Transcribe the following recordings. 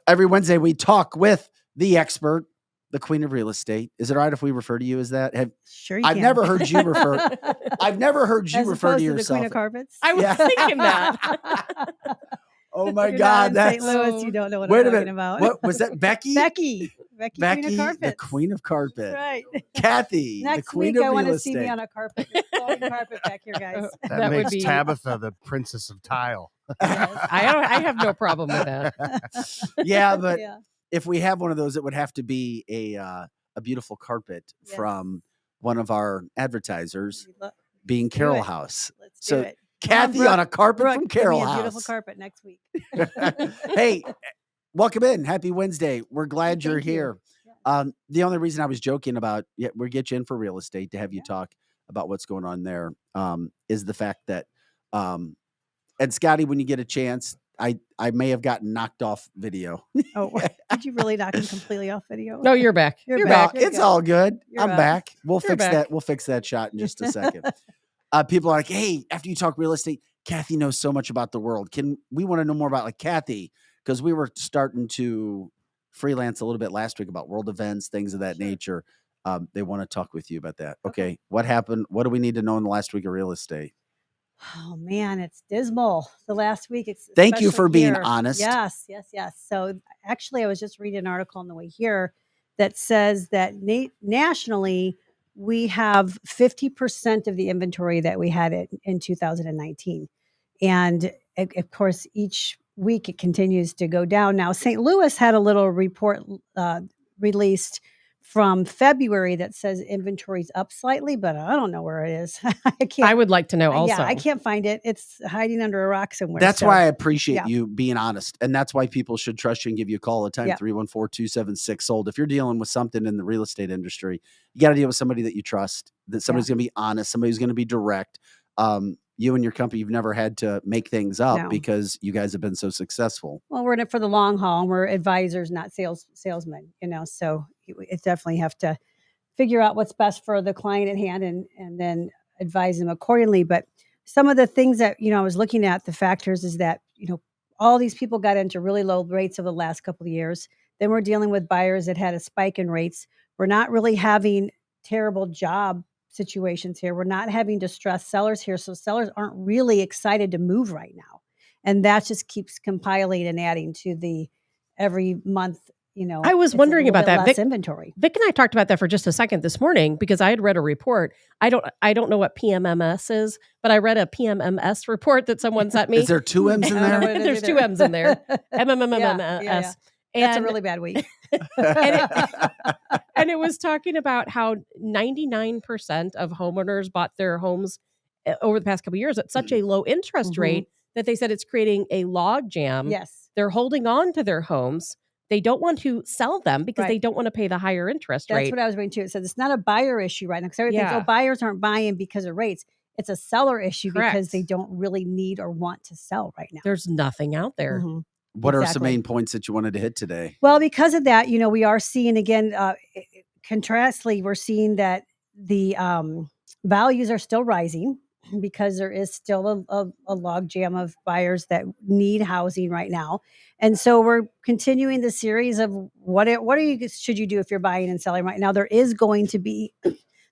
Every Wednesday we talk with the expert, the queen of real estate. Is it all right if we refer to you as that? Sure, I've never heard you refer. I've never heard you As refer to opposed yourself. the Queen of Carpets. I was thinking that. Oh my You're God, not in that's St. Louis. You don't know what wait I'm a talking minute. about. What was that? Becky? Becky, Queen of Carpets. the Queen of Carpet. Right. Kathy, the Next Queen week, of I want Real to see me Estate. on a carpet, flowing carpet back here, guys. That would makes be Tabitha the Princess of Tile. I have no problem with that. Yeah, but Yeah. if we have one of those, it would have to be a beautiful carpet Yes. from one of our advertisers, Let's being do Carroll it. House. Let's So do it. Kathy Brooke, on a carpet Brooke, from give me Carroll a House. beautiful carpet next week. Hey, welcome in. Happy Wednesday. We're glad you're Thank you. here. The only reason I was joking about we get you in for real estate to have you talk about what's going on there is the fact that and Scotty, when you get a chance, I may have gotten knocked off video. Oh, did you really knock him completely off video? No, you're back. You're You're back. back. Good It's go. all good. You're I'm up. back. We'll You're fix back. that. We'll fix that shot in just a second. People are like, hey, after you talk real estate, Kathy knows so much about the world. We want to know more about like Kathy? Because we were starting to freelance a little bit last week about world events, things of that nature. They want to talk with you about that. Okay. What happened? What do we need to know in the last week of real estate? Oh man, it's dismal. The last week, it's Thank you especially for being here. honest. Yes. So actually, I was just reading an article on the way here that says that nationally, we have 50% of the inventory that we had in 2019. And of course, each week it continues to go down. Now, St. Louis had a little report released from February that says inventory's up slightly, but I don't know where it is. I would like to know also. Yeah, I can't find it. It's hiding under a rock somewhere. That's so, why I appreciate yeah. you being honest. And that's why people should trust you and give you a call at the time, Yeah. 314-276-SOLD. If you're dealing with something in the real estate industry, you got to deal with somebody that you trust, that somebody's going to be honest, somebody's going to be direct. You and your company, you've never had to make things up No. because you guys have been so successful. Well, we're in it for the long haul, and we're advisors, not salesmen, so it's definitely have to figure out what's best for the client at hand and then advise them accordingly. But some of the things that, I was looking at, the factors is that, all these people got into really low rates over the last couple of years. Then we're dealing with buyers that had a spike in rates. We're not really having terrible job situations here. We're not having distressed sellers here. So sellers aren't really excited to move right now. And that just keeps compiling and adding to the every month, I was wondering about that. Less inventory. Vic and I talked about that for just a second this morning because I had read a report. I don't know what PMMS is, but I read a PMMS report that someone sent me. Is there two M's in I don't know there? what it is There's either. two M's in there. MMMMS. Yeah. That's a really bad week. And it was talking about how 99% of homeowners bought their homes over the past couple of years at such a low interest rate that they said it's creating a log jam. Yes. They're holding on to their homes. They don't want to sell them because Right. they don't want to pay the higher interest That's rate. what I was reading too. It says it's not a buyer issue right now because everybody thinks, buyers aren't buying because of rates. It's a seller issue Correct. because they don't really need or want to sell right now. There's nothing out there. Mhm. What are some Exactly. main points that you wanted to hit today? Well, because of that, we are seeing again, contrastly, we're seeing that the values are still rising because there is still a log jam of buyers that need housing right now. And so we're continuing the series of should you do if you're buying and selling right now? There's going to be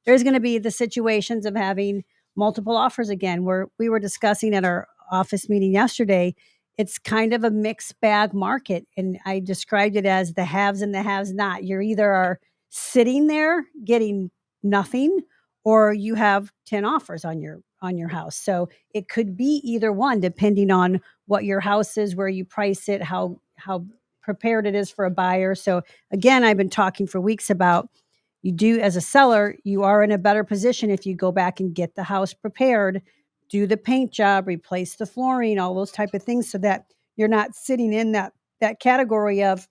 the situations of having multiple offers again, where we were discussing at our office meeting yesterday. It's kind of a mixed bag market. And I described it as the haves and the haves not. You're either are sitting there getting nothing, or you have 10 offers on your house. So it could be either one, depending on what your house is, where you price it, how prepared it is for a buyer. So again, I've been talking for weeks about, you do as a seller, you are in a better position if you go back and get the house prepared, do the paint job, replace the flooring, all those type of things, so that you're not sitting in that category of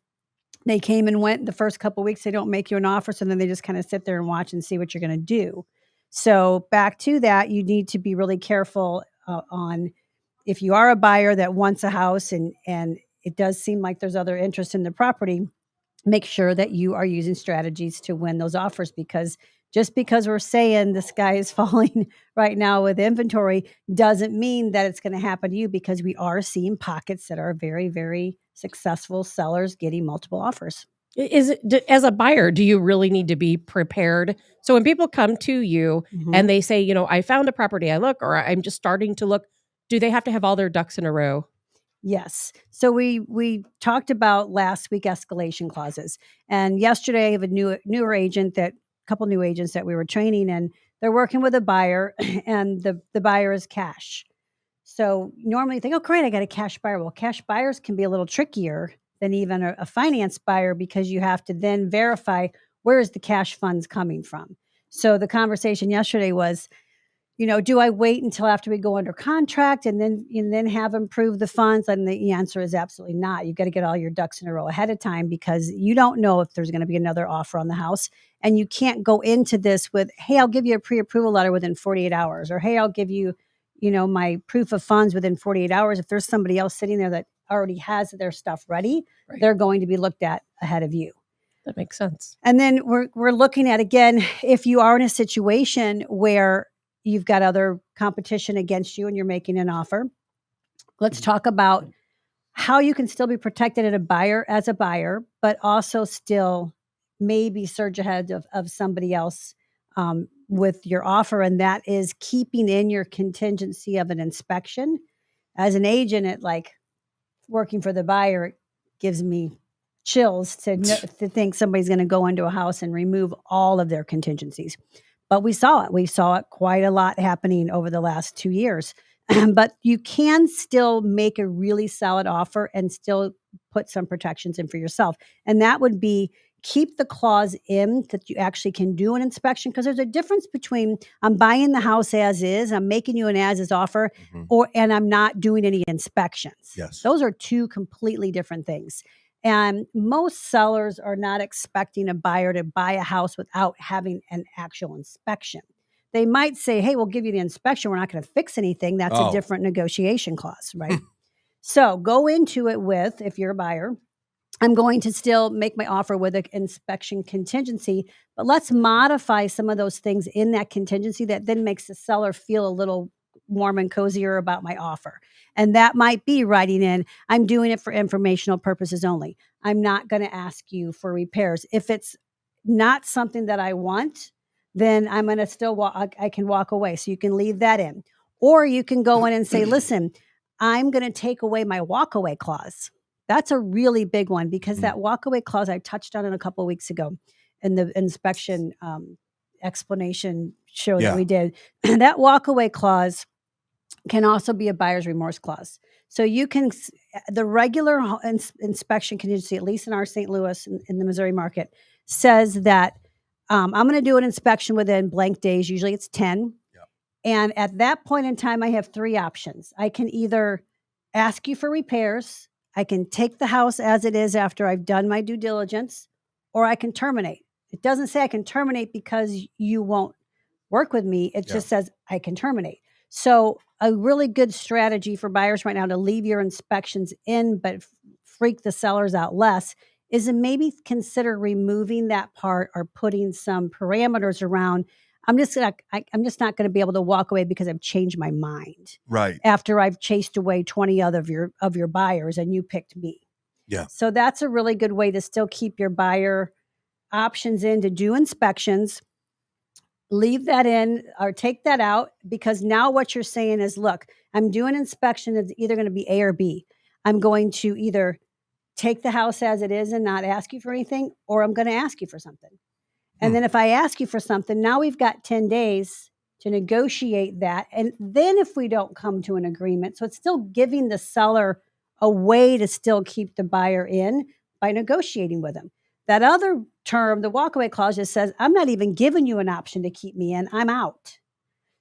they came and went the first couple of weeks, they don't make you an offer, so then they just kind of sit there and watch and see what you're going to do. So back to that, you need to be really careful on if you are a buyer that wants a house and it does seem like there's other interest in the property, make sure that you are using strategies to win those offers, because Just because we're saying the sky is falling right now with inventory doesn't mean that it's going to happen to you, because we are seeing pockets that are very, very successful sellers getting multiple offers. As a buyer, do you really need to be prepared? So when people come to you and they say, I found a property, or I'm just starting to look, do they have to have all their ducks in a row? Yes. So we talked about last week escalation clauses, and yesterday I have a couple new agents that we were training, and they're working with a buyer, and the buyer is cash. So normally you think, oh great, I got a cash buyer. Well, cash buyers can be a little trickier than even a finance buyer, because you have to then verify where is the cash funds coming from. So the conversation yesterday was, do I wait until after we go under contract and then have them prove the funds? And the answer is absolutely not. You've got to get all your ducks in a row ahead of time, because you don't know if there's going to be another offer on the house. And you can't go into this with, hey, I'll give you a pre-approval letter within 48 hours. Or, hey, I'll give you, my proof of funds within 48 hours. If there's somebody else sitting there that already has their stuff ready, Right. They're going to be looked at ahead of you. That makes sense. And then we're looking at, again, if you are in a situation where you've got other competition against you and you're making an offer, let's talk about how you can still be protected as a buyer, but also still maybe surge ahead of somebody else with your offer. And that is keeping in your contingency of an inspection. As an agent, working for the buyer, it gives me chills to think somebody's going to go into a house and remove all of their contingencies. But we saw it. We saw it quite a lot happening over the last 2 years. But you can still make a really solid offer and still put some protections in for yourself. And that would be, keep the clause in that you actually can do an inspection, because there's a difference between I'm buying the house as is, I'm making you an as-is offer, and I'm not doing any inspections. Yes. Those are two completely different things. And most sellers are not expecting a buyer to buy a house without having an actual inspection. They might say, hey, we'll give you the inspection. We're not going to fix anything. That's a different negotiation clause, right? So go into it with, if you're a buyer, I'm going to still make my offer with an inspection contingency, but let's modify some of those things in that contingency that then makes the seller feel a little warm and cozier about my offer. And that might be writing in, I'm doing it for informational purposes only. I'm not going to ask you for repairs. If it's not something that I want, then I'm going to still I can walk away. So you can leave that in. Or you can go in and say, listen, I'm going to take away my walkaway clause. That's a really big one, because that walkaway clause I touched on it a couple of weeks ago in the inspection explanation show that we did. That walkaway clause can also be a buyer's remorse clause. So you can, the regular inspection contingency, at least in our St. Louis in the Missouri market, says that I'm going to do an inspection within blank days. Usually it's 10. And at that point in time, I have 3 options. I can either ask you for repairs, I can take the house as it is after I've done my due diligence, or I can terminate. It doesn't say I can terminate because you won't work with me. It just says I can terminate. So a really good strategy for buyers right now to leave your inspections in, but freak the sellers out less, is to maybe consider removing that part or putting some parameters around. I'm just not going to be able to walk away because I've changed my mind. Right. After I've chased away 20 other of your buyers and you picked me. Yeah. So that's a really good way to still keep your buyer options in to do inspections. Leave that in or take that out, because now what you're saying is, look, I'm doing inspection. It's either going to be A or B. I'm going to either take the house as it is and not ask you for anything, or I'm going to ask you for something. And then if I ask you for something, now we've got 10 days to negotiate that. And then if we don't come to an agreement, so it's still giving the seller a way to still keep the buyer in by negotiating with them. That other term, the walkaway clause, just says, I'm not even giving you an option to keep me in. I'm out.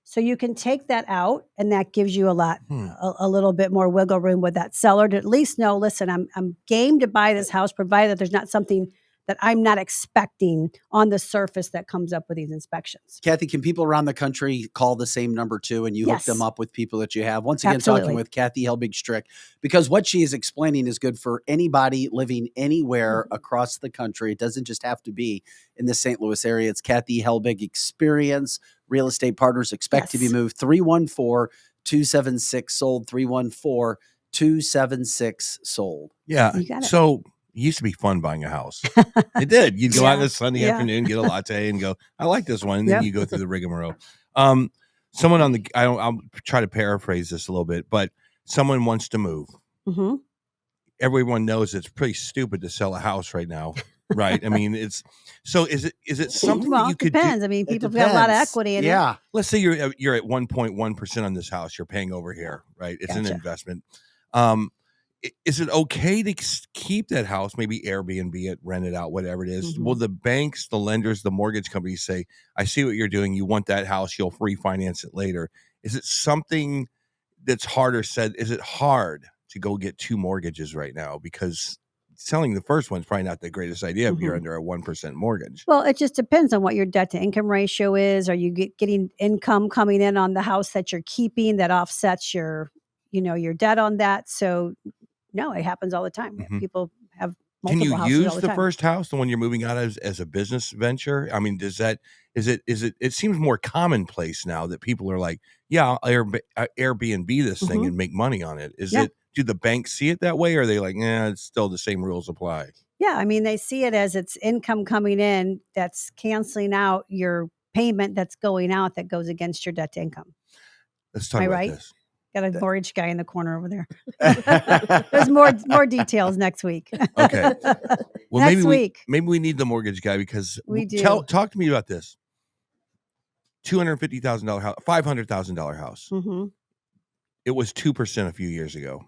So you can take that out, and that gives you a little bit more wiggle room with that seller to at least know, listen, I'm game to buy this house, provided that there's not something that I'm not expecting on the surface that comes up with these inspections. Kathy, can people around the country call the same number too, and you hook them Yes. up with people that you have? Once again, Absolutely. talking with Kathy Helbig, because what she is explaining is good for anybody living anywhere across the country. It doesn't just have to be in the St. Louis area. It's Kathy Helbig Experience Real Estate Partners. Expect to be moved. 314-276-SOLD. 314-276-SOLD. Yeah. You got it. So it used to be fun buying a house. It did. You'd go out on a Sunday Yeah. afternoon, get a latte, and go, I like this one. And then Yep. you go through the rigmarole. Someone on the, I'll try to paraphrase this a little bit, but someone wants to move. Mhm. Everyone knows it's pretty stupid to sell a house right now, right? I mean, is it something Well, that you it could do? depends. I mean, people have got a lot of depends. equity in it. Yeah. Let's say you're at 1.1% on this house you're paying over here, right? It's an Gotcha. investment. Is it okay to keep that house, maybe Airbnb it, rent it out, whatever it is? Mhm. Will the banks, the lenders, the mortgage companies say, I see what you're doing. You want that house. You'll refinance it later. Is it something that's harder said? Is it hard to go get 2 mortgages right now? Because selling the first one's probably not the greatest idea if you're Mhm. under a 1% mortgage. Well, it just depends on what your debt to income ratio is. Are you getting income coming in on the house that you're keeping that offsets your debt on that? So no, it happens all the time. Mhm. People have Can multiple you houses all use the the time. first house, the one you're moving out as a business venture? I mean, is it seems more commonplace now that people are like, yeah, I'll Airbnb this thing Mhm. and make money on it. Yeah. Do the banks see it that way? Or are they like, nah, it's still the same rules apply? Yeah, I mean, they see it as it's income coming in that's canceling out your payment that's going out that goes against your debt to income. Let's talk Am I about right? this. Got a mortgage guy in the corner over there. There's more details next week. Okay. Well, Next week. maybe we need the mortgage guy because We do. talk to me about this. $250,000 house, $500,000 house. Mhm. It was 2% a few years ago.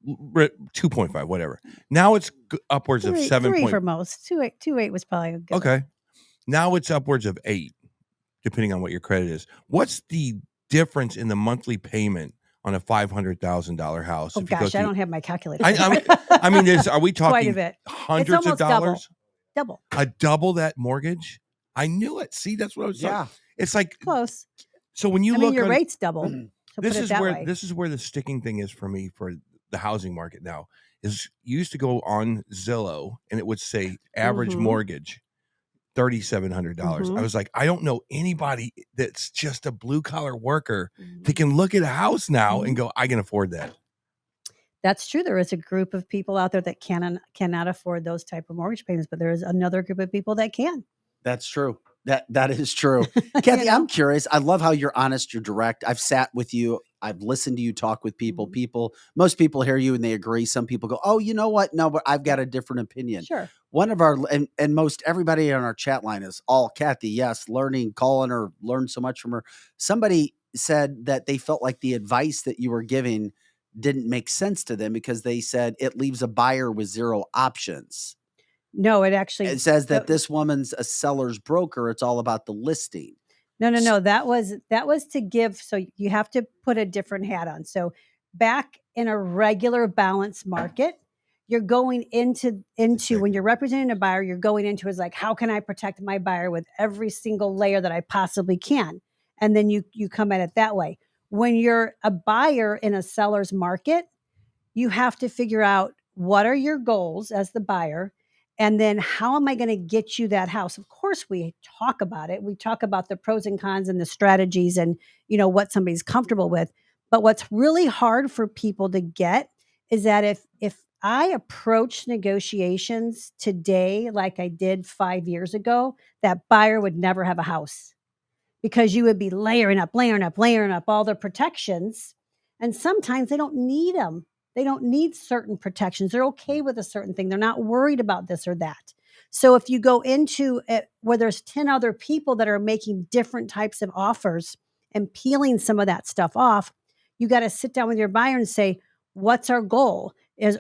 2.5, whatever. Now it's upwards of 7. Three for most. 2.8 was probably a good one. Okay. Now it's upwards of 8, depending on what your credit is. What's the difference in the monthly payment on a $500,000 house? Oh if you go gosh, I through- don't have my calculator. I mean, are we Quite a talking bit. hundreds of almost double. dollars? Double. A double that mortgage? I knew it. See, that's what I was talking. Yeah. It's like, Close. so when you I look mean, your on, rate's double. So this put it is that where way. this is where the sticking thing is for me for the housing market now. Is you used to go on Zillow and it would say average Mhm. mortgage $3,700. I Mhm. was like, I don't know anybody that's just a blue collar worker Mhm. that can look at a house now and go, I can afford that. That's true. There is a group of people out there that cannot afford those type of mortgage payments, but there is another group of people that can. That's true. That is true. Kathy, know? I'm curious. I love how you're honest, you're direct. I've sat with you. I've listened to you talk with people. Mhm. Most people hear you and they agree. Some people go, oh, you know what? No, but I've got a different opinion. Sure. One of our, and most everybody on our chat line is all Kathy, yes, learning, calling her, learned so much from her. Somebody said that they felt like the advice that you were giving didn't make sense to them because they said it leaves a buyer with 0 options. No, it actually It says that this woman's a seller's broker. It's all about the listing. No. That was to give. So you have to put a different hat on. So back in a regular balanced market, you're going into when you're representing a buyer, you're going into is like, how can I protect my buyer with every single layer that I possibly can? And then you come at it that way. When you're a buyer in a seller's market, you have to figure out what are your goals as the buyer, and then how am I going to get you that house? Of course, we talk about it. We talk about the pros and cons and the strategies and what somebody's comfortable with. But what's really hard for people to get is that if I approach negotiations today like I did 5 years ago, that buyer would never have a house because you would be layering up all the protections. And sometimes they don't need them. They don't need certain protections. They're okay with a certain thing. They're not worried about this or that. So if you go into it where there's 10 other people that are making different types of offers and peeling some of that stuff off, you got to sit down with your buyer and say, what's our goal?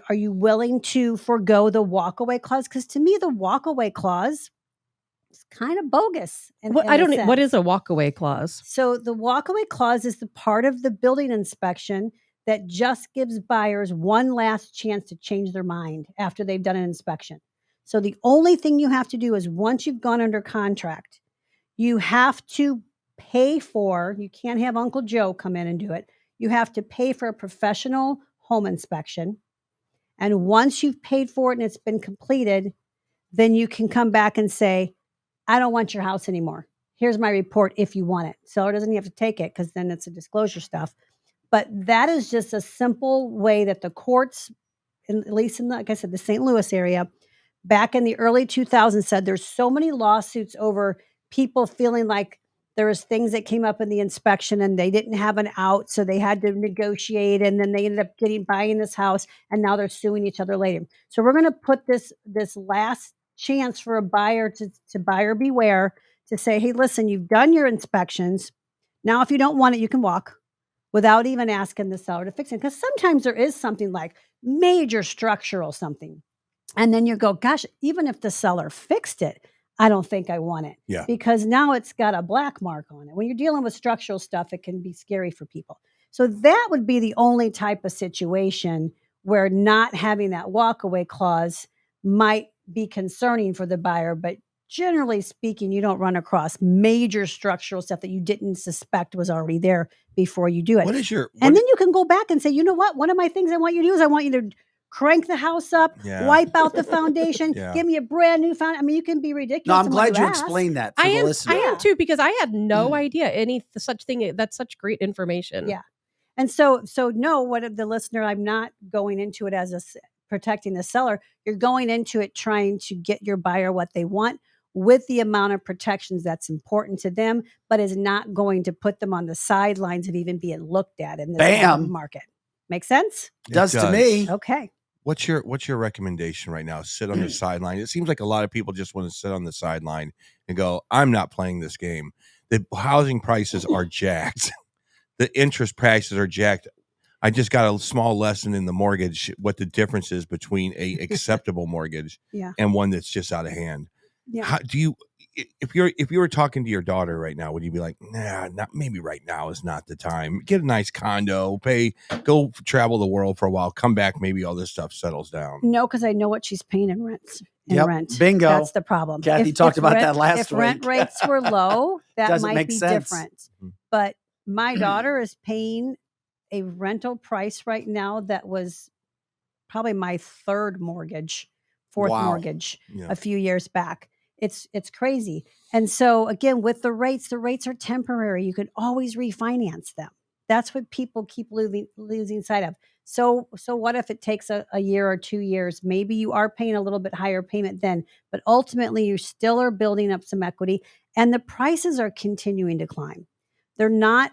Are you willing to forego the walkaway clause? Because to me, the walkaway clause is kind of bogus. What is a walkaway clause? So the walkaway clause is the part of the building inspection that just gives buyers one last chance to change their mind after they've done an inspection. So the only thing you have to do is once you've gone under contract, you have to pay for, you can't have Uncle Joe come in and do it. You have to pay for a professional home inspection. And once you've paid for it and it's been completed, then you can come back and say, I don't want your house anymore. Here's my report if you want it. Seller doesn't have to take it because then it's a disclosure stuff. But that is just a simple way that the courts, at least in, like I said, the St. Louis area, back in the early 2000s said there's so many lawsuits over people feeling like there was things that came up in the inspection and they didn't have an out, so they had to negotiate, and then they ended up buying this house, and now they're suing each other later. So we're going to put this last chance for a buyer to buyer beware, to say, hey, listen, you've done your inspections. Now, if you don't want it, you can walk without even asking the seller to fix it. Because sometimes there is something like major structural something. And then you go, gosh, even if the seller fixed it, I don't think I want it. Yeah. Because now it's got a black mark on it. When you're dealing with structural stuff, it can be scary for people. So that would be the only type of situation where not having that walkaway clause might be concerning for the buyer. But generally speaking, you don't run across major structural stuff that you didn't suspect was already there before you do it. What is your, and then you can go back and say, you know what? One of my things I want you to do is I want you to crank the house up, wipe out the foundation, give me a brand new foundation. I mean, you can be ridiculous. No, I'm glad you explained that for the listener. I am too, because I had no idea any such thing. That's such great information. Yeah. And so no, what the listener, I'm not going into it as protecting the seller. You're going into it trying to get your buyer what they want with the amount of protections that's important to them, but is not going to put them on the sidelines of even being looked at in this kind of market. Make sense? It does to me. Okay. What's your recommendation right now? Sit on the sideline. It seems like a lot of people just want to sit on the sideline and go, I'm not playing this game. The housing prices are jacked. The interest prices are jacked. I just got a small lesson in the mortgage, what the difference is between a acceptable mortgage and one that's just out of hand. Yeah. How do you, if you were talking to your daughter right now, would you be like, nah, not maybe right now is not the time. Get a nice condo, go travel the world for a while, come back, maybe all this stuff settles down. No, because I know what she's paying in rents. Rent. Bingo. That's the problem. Kathy talked about that last week. If rent rates were low, that Doesn't might make be sense. different. But my daughter is paying a rental price right now that was probably my fourth mortgage a few years back. It's crazy. And so again, with the rates are temporary. You could always refinance them. That's what people keep losing sight of. So what if it takes a year or 2 years? Maybe you are paying a little bit higher payment then, but ultimately you still are building up some equity, and the prices are continuing to climb. We're not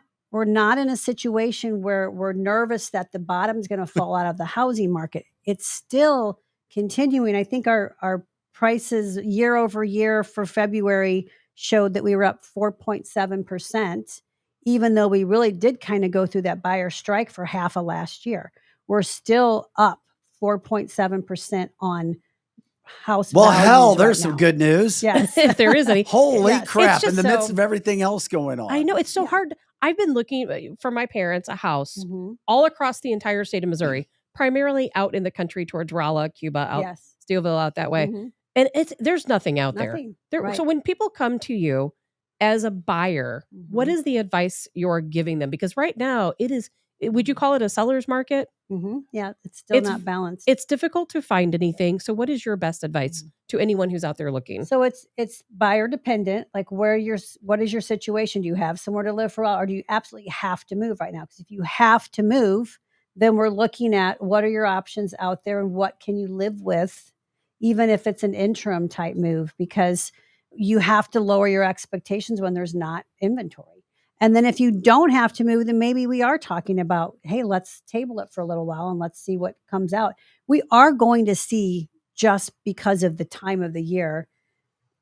in a situation where we're nervous that the bottom's going to fall out of the housing market. It's still continuing. I think our prices year over year for February showed that we were up 4.7%, even though we really did kind of go through that buyer strike for half of last year. We're still up 4.7% on house values. Well, hell, there's right some now. good news. Yes. If there is any. Holy crap. It's In the just midst of everything else going on. I know it's so hard. I've been looking for my parents a house Mm-hmm. all across the entire state of Missouri, primarily out in the country towards Rolla, Cuba, out Steelville, out that way. Mm-hmm. And there's nothing out Nothing. there. Right. So when people come to you as a buyer, what is the advice you're giving them? Because right now would you call it a seller's market? Mm-hmm. Yeah, it's still not balanced. It's difficult to find anything. So what is your best advice to anyone who's out there looking? So it's buyer dependent. Like what is your situation? Do you have somewhere to live for a while, or do you absolutely have to move right now? Because if you have to move, then we're looking at what are your options out there and what can you live with, even if it's an interim type move, because you have to lower your expectations when there's not inventory. And then if you don't have to move, then maybe we are talking about, hey, let's table it for a little while and let's see what comes out. We are going to see, just because of the time of the year,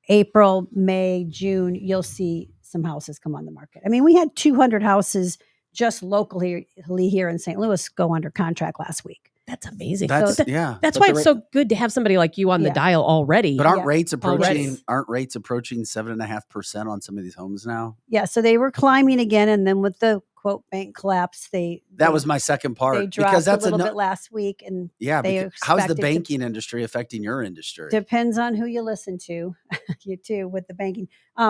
April, May, June, you'll see some houses come on the market. I mean, we had 200 houses just locally here in St. Louis go under contract last week. That's amazing. That's why it's so good to have somebody like you on the dial already. But aren't rates approaching 7.5% on some of these homes now? Yeah, so they were climbing again, and then with the quote bank collapse. That was my second part they dropped because that's a little bit last week, and yeah. they How's the expect it to- banking industry affecting your industry? depends on who you listen to. You too with the banking,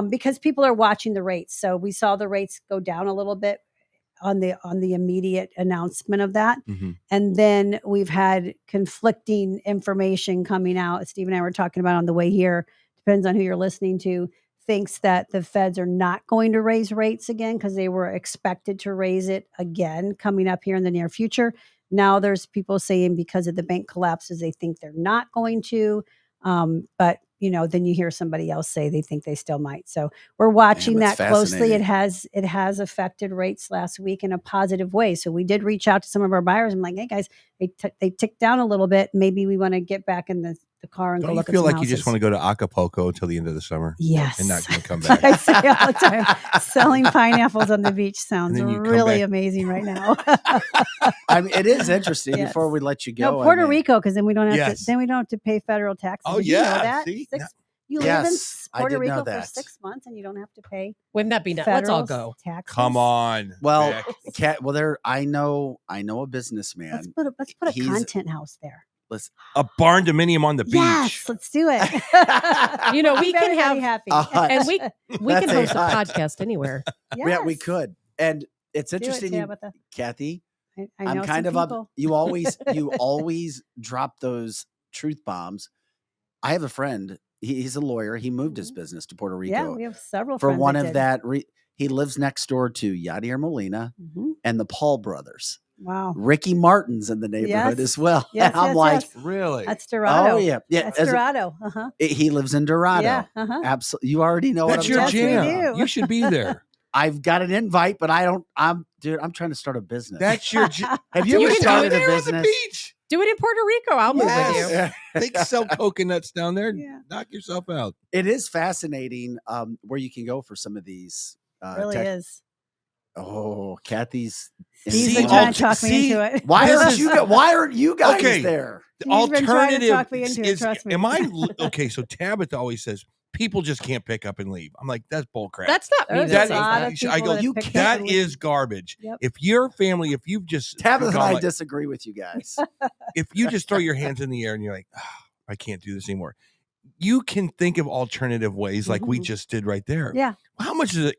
because people are watching the rates. So we saw the rates go down a little bit on the immediate announcement of that. Mhm. And then we've had conflicting information coming out. Steve and I were talking about on the way here. Depends on who you're listening to. Thinks that the feds are not going to raise rates again because they were expected to raise it again coming up here in the near future. Now there's people saying because of the bank collapses, they think they're not going to. But then you hear somebody else say they think they still might. So we're watching that's that closely. fascinating. It has affected rates last week in a positive way. So we did reach out to some of our buyers. I'm like, hey guys, they ticked down a little bit. Maybe we want to get back in the car and Don't go you look feel at some like houses. you just want to go to Acapulco until the end of the summer? Yes. And not gonna come That's what I back. say all the time. Selling pineapples on the beach sounds then you come really back. amazing right now. I mean, it is interesting. Yes. Before we let you go, No, I Puerto mean, Rico, because then we don't have Yes. to pay federal taxes. Oh, Did you know yeah, that? see? You live in Yes, I Puerto did know Rico for that. 6 months and you don't have to pay Wouldn't that be nice? Let's all federal go. taxes. Come on. Well, Beck. I know a businessman. Let's put a He's- content house there. Listen, A barn dominium on the beach. Yes, let's do it. We Keep can everybody have happy. a hut. and we That's can a host a hut. podcast anywhere. Yeah, we Yes. could. And it's Do it, interesting, Tabitha. Kathy. I I'm know kind some of up. people. You always drop those truth bombs. I have a friend. He's a lawyer. He moved his business to Puerto Yeah, Rico we have several for friends one that of did. that. He lives next door to Yadier Molina Mhm. and the Paul brothers. Wow. Ricky Martin's in the neighborhood Yes. as well. Yes, and I'm yes, like, yes. Really? That's Dorado. oh yeah, yeah. That's Dorado. Uh-huh. He lives in Dorado. Yeah. Uh-huh. Absolutely. You already know That's what your I'm Yes, we talking jam. about. do. You should be there. I've got an invite, but I'm trying to start a business. That's your jam. Have you You ever can started do a there on the business? beach. Do it in Puerto Rico. I'll move with you. Yes. They sell coconuts down there. Yeah. Knock yourself out. It is fascinating where you can go for some of these. Really is. Oh, Kathy's. He's See, been trying to all- talk me see, into it. Why This aren't is- you guys Okay. there? The He's been trying to alternative talk me into it, is, trust me. am I okay? So Tabitha always says people just can't pick up and leave. I'm like, that's bull crap. That's not me There's that a says lot that. of people I go, that you pick up that and is leave. garbage. Yep. If your family, if you've just Tabitha and gone I like- disagree with you guys. if you just throw your hands in the air and you're like, I can't do this anymore. You can think of alternative ways like we Mhm. just did right there. Yeah. How much does it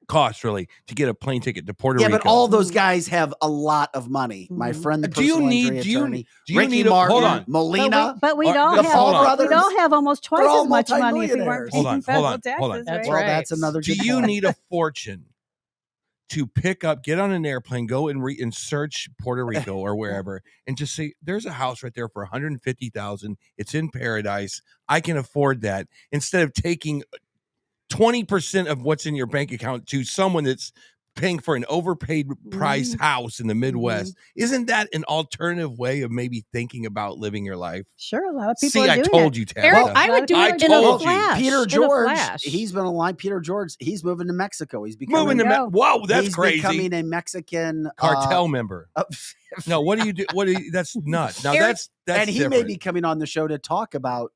cost really to get a plane ticket to Puerto Yeah, Rico? but all those guys have a lot of money. My Mhm. friend, the Do you personal need- injury do you- attorney, do you Ricky need a- Martin, hold on. Molina. But we Or don't the have Paul we don't brothers, have almost twice all as much money if we weren't multimillionaires. paying Hold on, federal hold on, taxes, hold on. right? That's Well, right. that's another. Do good you point. need a fortune to pick up, get on an airplane, go and search Puerto Rico or wherever, and just say, "There's a house right there for 150,000. It's in paradise. I can afford that." Instead of taking 20% of what's in your bank account to someone that's paying for an overpaid price house in the Midwest, isn't that an alternative way of maybe thinking about living your life? Sure, a lot of people See, are I doing told it. you, Tabitha. Eric, Well, I would do I it in a told you. flash. Peter in a George, flash. he's been online. Peter George, he's moving to Mexico. He's becoming Moving to go. Whoa, that's he's crazy. becoming a Mexican Cartel member. No, what do you do? That's nuts. Now Eric- that's and he different. may be coming on the show to talk about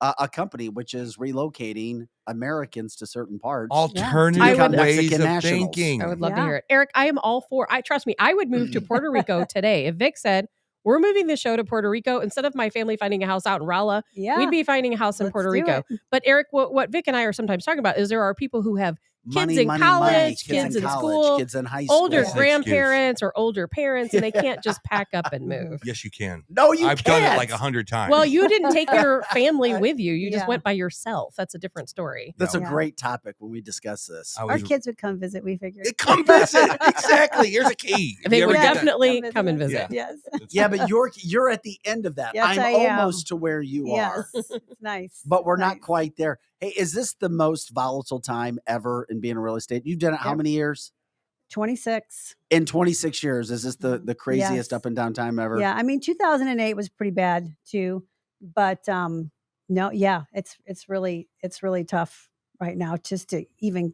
a company which is relocating Americans to certain parts. alternative I would- ways Mexican of nationals. thinking. I would love to Yeah. hear it. Eric, I am all for trust me, I would move to Puerto Rico today. If Vic said, we're moving the show to Puerto Rico, instead of my family finding a house out in Rolla, Yeah. we'd be finding a house in Let's Puerto do Rico. it. But Eric, what Vic and I are sometimes talking about is there are people who have kids in Money, college, kids in college, school, kids in high school. older That's an grandparents or older parents, and they can't just pack up and move. Yes, you can. No, you I've can't. done it like 100 times. Well, you didn't take your family with you. You just Yeah. went by yourself. That's a different story. That's a Yeah. great topic when we discuss this. I Our was, kids would come visit, we figured. come visit. Exactly. Here's a key. If They you ever would get that- definitely Come come and visit visit. us. Yes. Yeah, but you're at the end of that. Yes, I'm I am. almost to where you are. Yes. It's nice. But we're not Nice. quite there. Hey, is this the most volatile time ever in being in real estate? You've done it how Yep. many years? 26. In 26 years, is this the craziest Yes. up and down time ever? Yeah, I mean 2008 was pretty bad too, but no, yeah, it's really tough right now just to even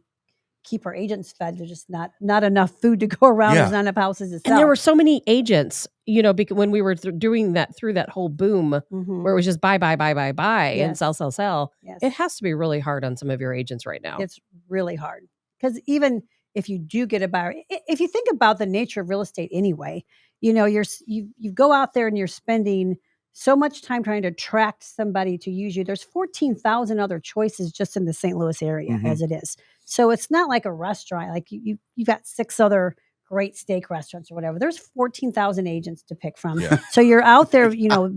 keep our agents fed. There's just not enough food to go around. Yeah. There's not enough houses to sell. And there were so many agents, because when we were doing that through that whole boom Mhm. where it was just buy, and Yes. sell. Yes. It has to be really hard on some of your agents right now. It's really hard because even if you do get a buyer. If you think about the nature of real estate anyway, you know, you go out there and you're spending so much time trying to attract somebody to use you. There's 14,000 other choices just in the St. Louis area Mhm. as it is. So it's not like a restaurant. Like you've got 6 other great steak restaurants or whatever. There's 14,000 agents to pick from. Yeah. So you're out there, you know,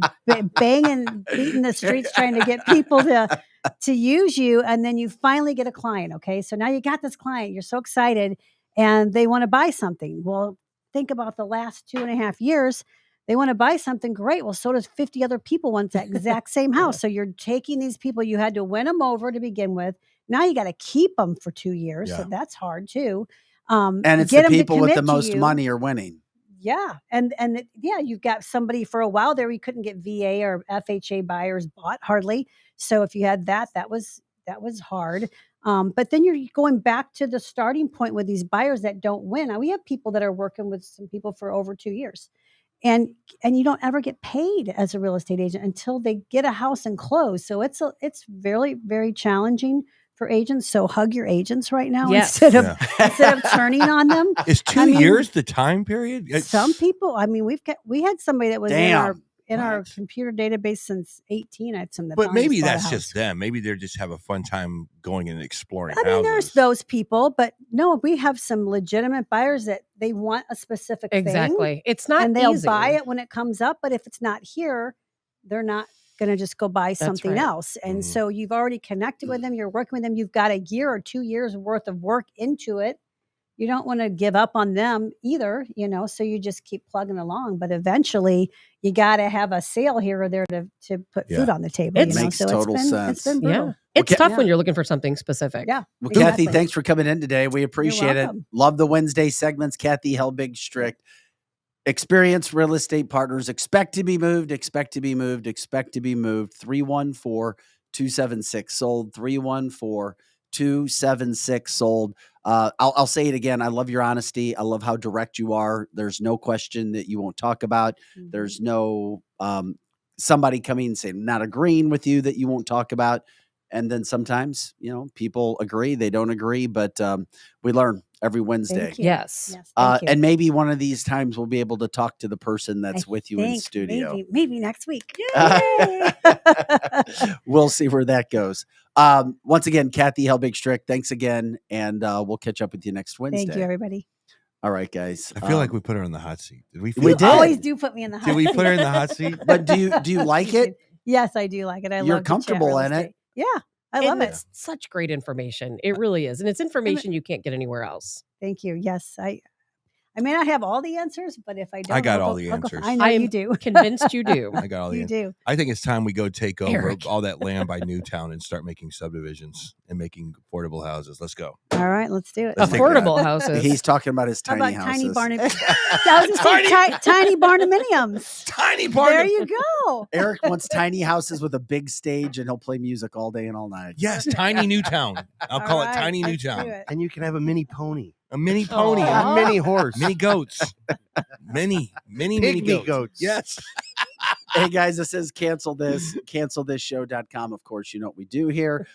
banging, beating the streets, trying to get people to use you. And then you finally get a client. Okay. So now you got this client, you're so excited and they want to buy something. Well, think about the last 2.5 years. They want to buy something. Great. Well, so does 50 other people want that exact same house. So you're taking these people, you had to win them over to begin with. Now you got to keep them for 2 years. Yeah. So that's hard too. And it's get the 'em to people with the commit to most you. money are winning. Yeah. Yeah, you've got somebody for a while there. We couldn't get VA or FHA buyers bought hardly. So if you had that was hard. But then you're going back to the starting point with these buyers that don't win. Now we have people that are working with some people for over 2 years. And you don't ever get paid as a real estate agent until they get a house and close. So it's very, very challenging for agents. So hug your agents right now Yes. instead of turning on them. Is 2 I mean, years the time period? Some people, I mean, we had somebody that was in our What? computer database since 18. I had some that But finally maybe just bought a that's house. just them. Maybe they just have a fun time going and exploring I mean, houses. there's those people, but no, we have some legitimate buyers that they want a specific thing. Exactly. It's not And they'll easy. buy it when it comes up, but if it's not here, they're not going to just go buy something right. else. And Mhm. so you've already connected with them, you're working with them, you've got 1 year or 2 years worth of work into it. You don't want to give up on them either, you know, so you just keep plugging along. But eventually you got to have a sale here or there to put Yeah. food on the table. It You know? makes So total it's sense. been Yeah. brutal. It's Okay. tough Yeah. when you're looking for something specific. Yeah. Well, exactly. Kathy, thanks for coming in today. We appreciate it. welcome. Love the Wednesday segments. Kathy Helbig-Strict. Experienced real estate partners. Expect to be moved. Expect to be moved. Expect to be moved. 314-276-SOLD. 314-276-SOLD. I'll say it again. I love your honesty. I love how direct you are. There's no question that you won't talk about. Mhm. There's no somebody coming and saying not agreeing with you that you won't talk about. And then sometimes, you know, people agree, they don't agree, but we learn every Wednesday. Thank you. Yes. Yes, thank you. And maybe one of these times we'll be able to talk to the person that's I with you in think studio. Maybe next week. Uh, We'll see where that goes. Once again, Kathy Helbig-Strict, thanks again. And we'll catch up with you next Wednesday. Thank you, everybody. All right, guys. I feel like we put her in the hot seat. Did we? We You did. always do put me in the hot Did we seat. put her in the hot seat? But do you like it? Yes, I do like it. I You're love to chat comfortable real in it? estate. Yeah, I love And it. it's such great information. It really is. And it's information you can't get anywhere else. Thank you. Yes, I may not have all the answers, but if I don't, I got I'll all go- the I'll go- answers. I know I am you do. Convinced you do. I got all the You do. I think it's time we go take over Eric. all that land by Newtown and start making subdivisions and making affordable houses. Let's go. All right, let's do it. Let's take Affordable houses. He's talking about his How tiny about houses. tiny barn? I was gonna say tiny barndominiums. Tiny barn. There you go. Eric wants tiny houses with a big stage, and he'll play music all day and all night. Yes, Tiny Newtown. I'll All call right, it Tiny let's do Newtown. it. And you can have a mini pony, A mini pony, Aw. a mini horse, mini goats, mini pygmy goats. Yes. Hey guys, this is cancel this show.com. Of course, you know what we do here.